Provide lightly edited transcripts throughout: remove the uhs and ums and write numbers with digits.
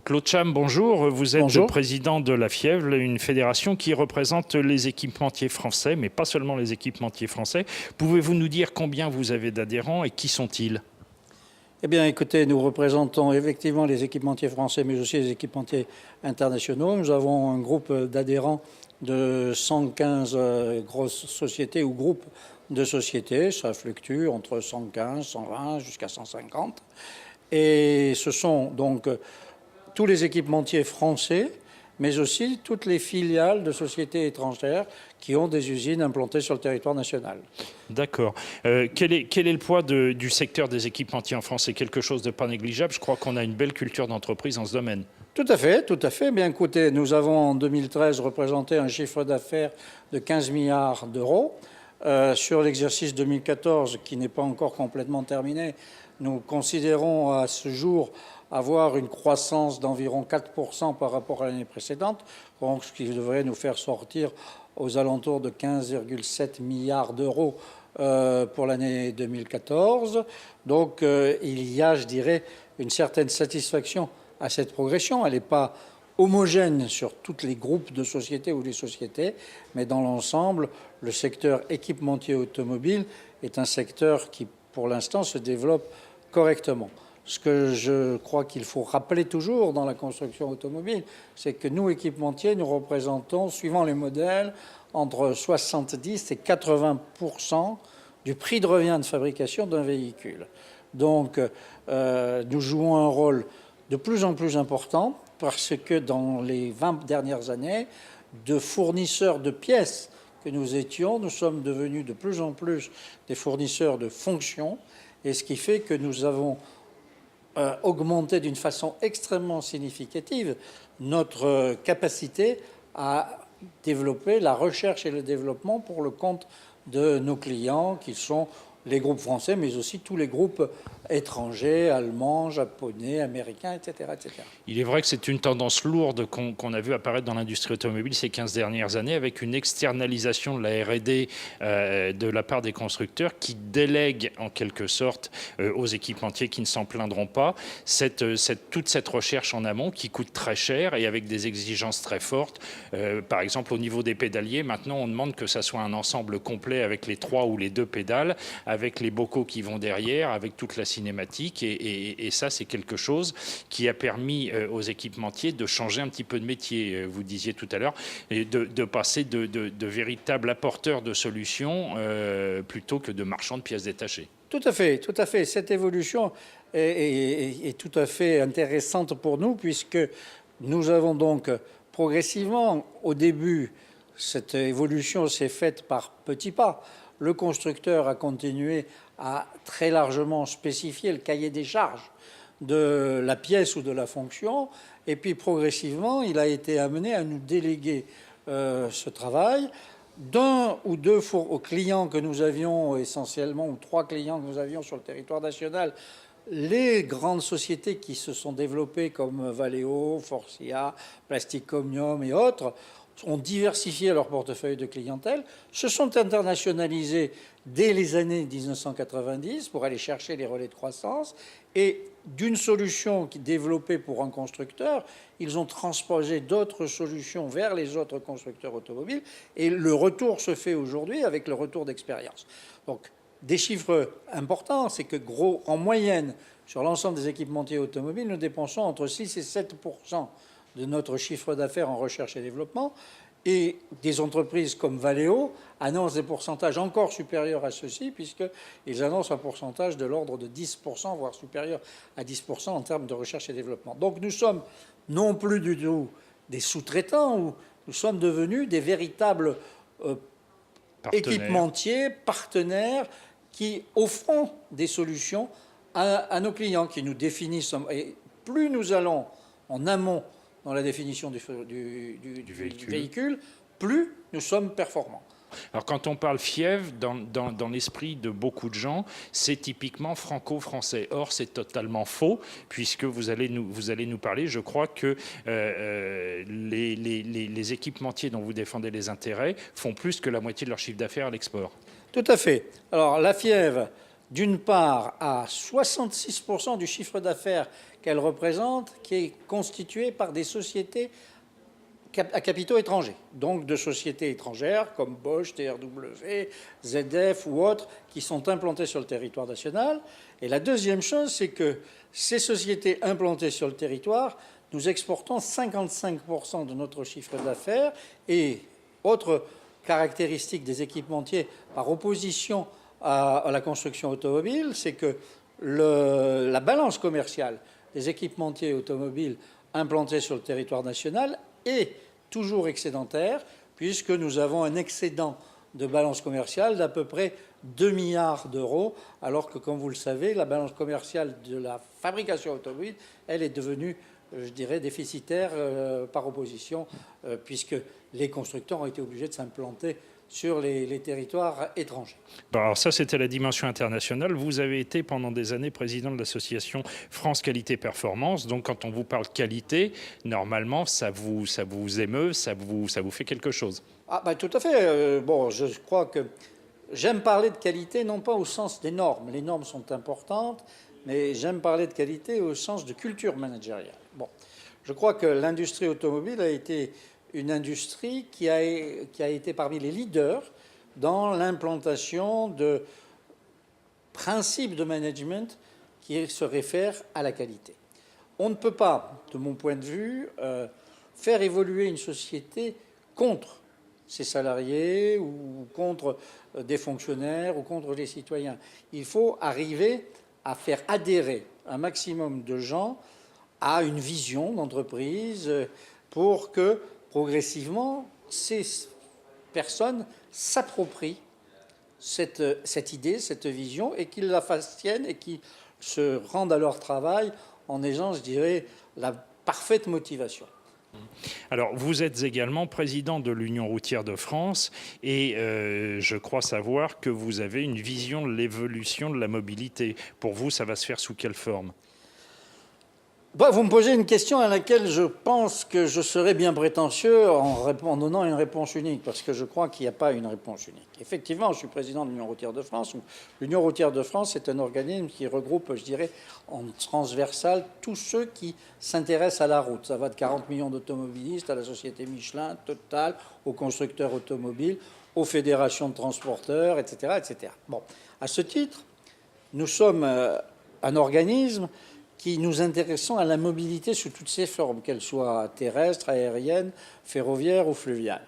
Claude Cham, bonjour. Vous êtes Bonjour. président de la FIEV, une fédération qui représente les équipementiers français, mais pas seulement les équipementiers français. Pouvez-vous nous dire combien vous avez d'adhérents et qui sont-ils ? Eh bien, écoutez, nous représentons effectivement les équipementiers français, mais aussi les équipementiers internationaux. Nous avons un groupe d'adhérents de 115 grosses sociétés ou groupes de sociétés. Ça fluctue entre 115, 120 jusqu'à 150. Et ce sont donc tous les équipementiers français, mais aussi toutes les filiales de sociétés étrangères qui ont des usines implantées sur le territoire national. D'accord. Quel est le poids du secteur des équipementiers en France? C'est quelque chose de pas négligeable. Je crois qu'on a une belle culture d'entreprise dans ce domaine. Tout à fait, tout à fait. Bien écoutez, nous avons en 2013 représenté un chiffre d'affaires de 15 milliards d'euros. Sur l'exercice 2014, qui n'est pas encore complètement terminé, nous considérons à ce jour avoir une croissance d'environ 4% par rapport à l'année précédente, donc ce qui devrait nous faire sortir aux alentours de 15,7 milliards d'euros pour l'année 2014. Donc il y a, je dirais, une certaine satisfaction à cette progression. Elle n'est pas homogène sur tous les groupes de sociétés ou les sociétés, mais dans l'ensemble, le secteur équipementier automobile est un secteur qui, pour l'instant, se développe correctement. Ce que je crois qu'il faut rappeler toujours dans la construction automobile, c'est que nous, équipementiers, nous représentons, suivant les modèles, entre 70 et 80% du prix de revient de fabrication d'un véhicule. Donc, nous jouons un rôle de plus en plus important parce que dans les 20 dernières années, de fournisseurs de pièces que nous étions, nous sommes devenus de plus en plus des fournisseurs de fonctions, et ce qui fait que nous avons augmenté d'une façon extrêmement significative notre capacité à développer la recherche et le développement pour le compte de nos clients, qui sont les groupes français, mais aussi tous les groupes étrangers, allemands, japonais, américains, etc., etc. Il est vrai que c'est une tendance lourde qu'on a vu apparaître dans l'industrie automobile ces 15 dernières années, avec une externalisation de la R&D de la part des constructeurs qui délèguent en quelque sorte aux équipementiers qui ne s'en plaindront pas toute cette recherche en amont qui coûte très cher et avec des exigences très fortes. Par exemple, au niveau des pédaliers, maintenant on demande que ça soit un ensemble complet avec les 3 ou les 2 pédales, avec les bocaux qui vont derrière, avec toute la cinématique. Et ça, c'est quelque chose qui a permis aux équipementiers de changer un petit peu de métier, vous disiez tout à l'heure, et de passer de véritables apporteurs de solutions plutôt que de marchands de pièces détachées. Tout à fait, tout à fait. Cette évolution est tout à fait intéressante pour nous, puisque nous avons donc progressivement, au début, cette évolution s'est faite par petits pas. Le constructeur a continué à très largement spécifier le cahier des charges de la pièce ou de la fonction, et puis progressivement, il a été amené à nous déléguer ce travail d'un ou deux clients que nous avions essentiellement, ou 3 clients que nous avions sur le territoire national. Les grandes sociétés qui se sont développées comme Valeo, Forcia, Plastic Omnium et autres ont diversifié leur portefeuille de clientèle, se sont internationalisés dès les années 1990 pour aller chercher les relais de croissance, et d'une solution qui développée pour un constructeur, ils ont transposé d'autres solutions vers les autres constructeurs automobiles, et le retour se fait aujourd'hui avec le retour d'expérience. Donc, des chiffres importants, c'est que en moyenne, sur l'ensemble des équipementiers automobiles, nous dépensons entre 6 et 7% de notre chiffre d'affaires en recherche et développement, et des entreprises comme Valeo annoncent des pourcentages encore supérieurs à ceux-ci, puisqu'ils annoncent un pourcentage de l'ordre de 10%, voire supérieur à 10% en termes de recherche et développement. Donc nous sommes non plus du tout des sous-traitants, nous sommes devenus des véritables équipementiers, partenaires, qui offront des solutions à nos clients, qui nous définissent. Et plus nous allons en amont dans la définition du véhicule, plus nous sommes performants. Alors quand on parle FIEV, dans l'esprit de beaucoup de gens, c'est typiquement franco-français. Or, c'est totalement faux, puisque vous allez nous parler, je crois que les équipementiers dont vous défendez les intérêts font plus que la moitié de leur chiffre d'affaires à l'export. Tout à fait. Alors la FIEV, d'une part, a 66% du chiffre d'affaires qu'elle représente, qui est constituée par des sociétés à capitaux étrangers, donc de sociétés étrangères comme Bosch, TRW, ZF ou autres qui sont implantées sur le territoire national. Et la deuxième chose, c'est que ces sociétés implantées sur le territoire, nous exportons 55% de notre chiffre d'affaires. Et autre caractéristique des équipementiers par opposition à la construction automobile, c'est que la balance commerciale des équipementiers automobiles implantés sur le territoire national est toujours excédentaire, puisque nous avons un excédent de balance commerciale d'à peu près 2 milliards d'euros, alors que, comme vous le savez, la balance commerciale de la fabrication automobile, elle est devenue, je dirais, déficitaire par opposition, puisque les constructeurs ont été obligés de s'implanter sur les territoires étrangers. Bon, alors ça, c'était la dimension internationale. Vous avez été pendant des années président de l'association France Qualité Performance. Donc, quand on vous parle qualité, normalement, ça vous émeut, ça vous fait quelque chose. Ah, ben, tout à fait. Bon, je crois que j'aime parler de qualité, non pas au sens des normes. Les normes sont importantes, mais j'aime parler de qualité au sens de culture managériale. Bon, je crois que l'industrie automobile a été une industrie qui a été parmi les leaders dans l'implantation de principes de management qui se réfèrent à la qualité. On ne peut pas, de mon point de vue, faire évoluer une société contre ses salariés ou contre des fonctionnaires ou contre les citoyens. Il faut arriver à faire adhérer un maximum de gens à une vision d'entreprise pour que progressivement, ces personnes s'approprient cette idée, cette vision, et qu'ils la fassent tienne et qu'ils se rendent à leur travail en ayant, je dirais, la parfaite motivation. Alors, vous êtes également président de l'Union routière de France et je crois savoir que vous avez une vision de l'évolution de la mobilité. Pour vous, ça va se faire sous quelle forme ? Bah, vous me posez une question à laquelle je pense que je serais bien prétentieux en donnant une réponse unique, parce que je crois qu'il n'y a pas une réponse unique. Effectivement, je suis président de l'Union routière de France. L'Union routière de France est un organisme qui regroupe, je dirais, en transversal tous ceux qui s'intéressent à la route. Ça va de 40 millions d'automobilistes à la société Michelin, Total, aux constructeurs automobiles, aux fédérations de transporteurs, etc., etc. Bon, à ce titre, nous sommes un organisme qui nous intéressons à la mobilité sous toutes ses formes, qu'elles soient terrestres, aériennes, ferroviaires ou fluviales.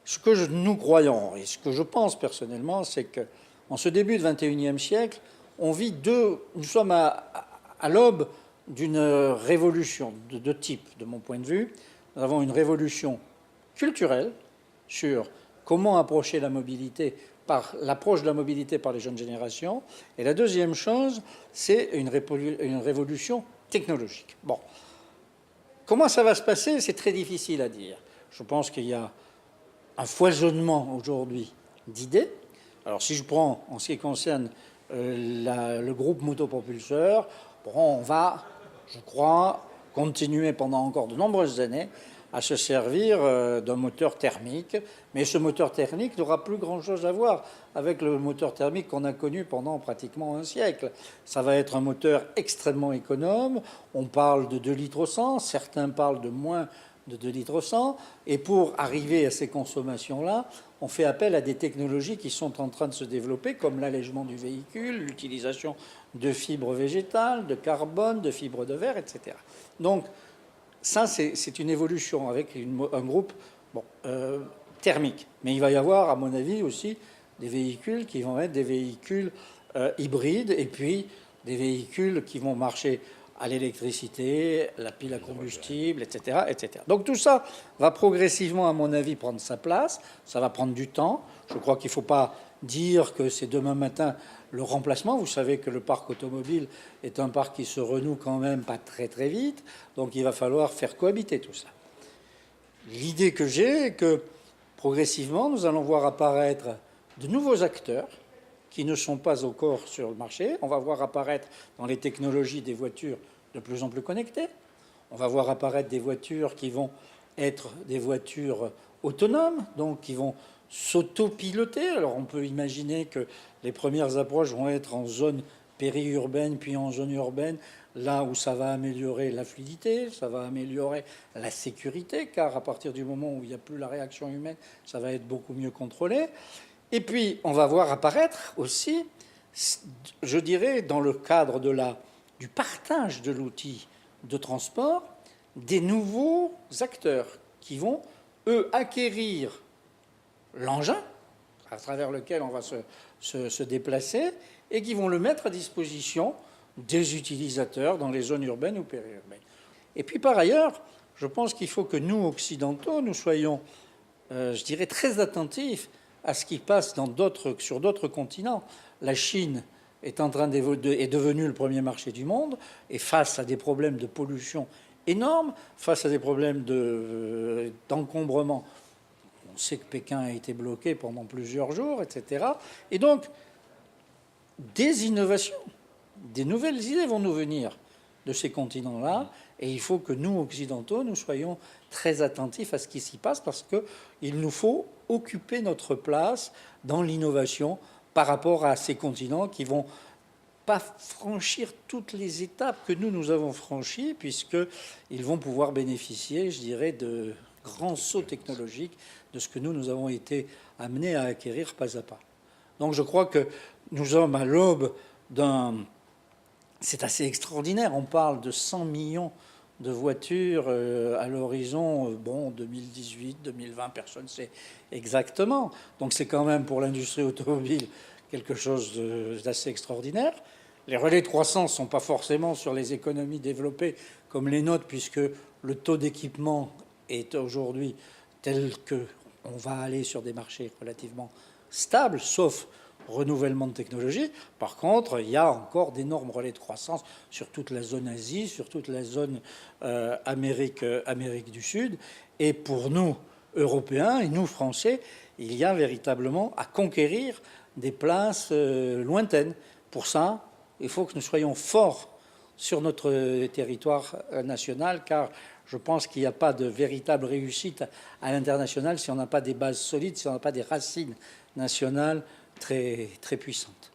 Ce que nous croyons, et ce que je pense personnellement, c'est qu'en ce début du XXIe siècle, nous sommes à l'aube d'une révolution de deux types, de mon point de vue. Nous avons une révolution culturelle sur comment approcher la mobilité par l'approche de la mobilité par les jeunes générations. Et la deuxième chose, c'est une révolution technologique. Bon. Comment ça va se passer? C'est très difficile à dire. Je pense qu'il y a un foisonnement aujourd'hui d'idées. Alors, si je prends en ce qui concerne le groupe motopropulseur, bon, on va, je crois, continuer pendant encore de nombreuses années à se servir d'un moteur thermique. Mais ce moteur thermique n'aura plus grand-chose à voir avec le moteur thermique qu'on a connu pendant pratiquement un siècle. Ça va être un moteur extrêmement économe. On parle de 2 litres au 100, certains parlent de moins de 2 litres au 100. Et pour arriver à ces consommations-là, on fait appel à des technologies qui sont en train de se développer, comme l'allègement du véhicule, l'utilisation de fibres végétales, de carbone, de fibres de verre, etc. Donc, ça, c'est une évolution avec un groupe thermique. Mais il va y avoir, à mon avis, aussi des véhicules qui vont être des véhicules hybrides et puis des véhicules qui vont marcher à l'électricité, la pile à combustible, etc., etc. Donc tout ça va progressivement, à mon avis, prendre sa place. Ça va prendre du temps. Je crois qu'il ne faut pas dire que c'est demain matin le remplacement. Vous savez que le parc automobile est un parc qui se renoue quand même pas très très vite. Donc il va falloir faire cohabiter tout ça. L'idée que j'ai est que progressivement, nous allons voir apparaître de nouveaux acteurs qui ne sont pas encore sur le marché. On va voir apparaître dans les technologies des voitures de plus en plus connectées. On va voir apparaître des voitures qui vont être des voitures autonomes, donc qui vont s'autopiloter. Alors on peut imaginer que les premières approches vont être en zone périurbaine, puis en zone urbaine, là où ça va améliorer la fluidité, ça va améliorer la sécurité, car à partir du moment où il n'y a plus la réaction humaine, ça va être beaucoup mieux contrôlé. Et puis, on va voir apparaître aussi, je dirais, dans le cadre du partage de l'outil de transport, des nouveaux acteurs qui vont, eux, acquérir l'engin à travers lequel on va se déplacer et qui vont le mettre à disposition des utilisateurs dans les zones urbaines ou périurbaines. Et puis par ailleurs, je pense qu'il faut que nous, occidentaux, nous soyons, je dirais, très attentifs à ce qui passe sur d'autres continents. La Chine est devenue le premier marché du monde, et face à des problèmes de pollution énormes, face à des problèmes d'encombrement, on sait que Pékin a été bloqué pendant plusieurs jours, etc. Et donc, des innovations, des nouvelles idées vont nous venir de ces continents-là, et il faut que nous, occidentaux, nous soyons très attentifs à ce qui s'y passe, parce qu'il nous faut occuper notre place dans l'innovation par rapport à ces continents qui vont pas franchir toutes les étapes que nous avons franchies, puisqu'ils vont pouvoir bénéficier, je dirais, de grands sauts technologiques de ce que nous avons été amenés à acquérir pas à pas. Donc je crois que nous sommes à l'aube d'un... C'est assez extraordinaire, on parle de 100 millions de voitures à l'horizon 2018, 2020, personne ne sait exactement. Donc c'est quand même pour l'industrie automobile quelque chose d'assez extraordinaire. Les relais de croissance ne sont pas forcément sur les économies développées comme les nôtres, puisque le taux d'équipement est aujourd'hui tel qu'on va aller sur des marchés relativement stables, sauf renouvellement de technologie. Par contre, il y a encore d'énormes relais de croissance sur toute la zone Asie, sur toute la zone Amérique du Sud. Et pour nous, Européens, et nous, Français, il y a véritablement à conquérir des places lointaines. Pour ça, il faut que nous soyons forts sur notre territoire national, car je pense qu'il n'y a pas de véritable réussite à l'international si on n'a pas des bases solides, si on n'a pas des racines nationales très, très puissantes.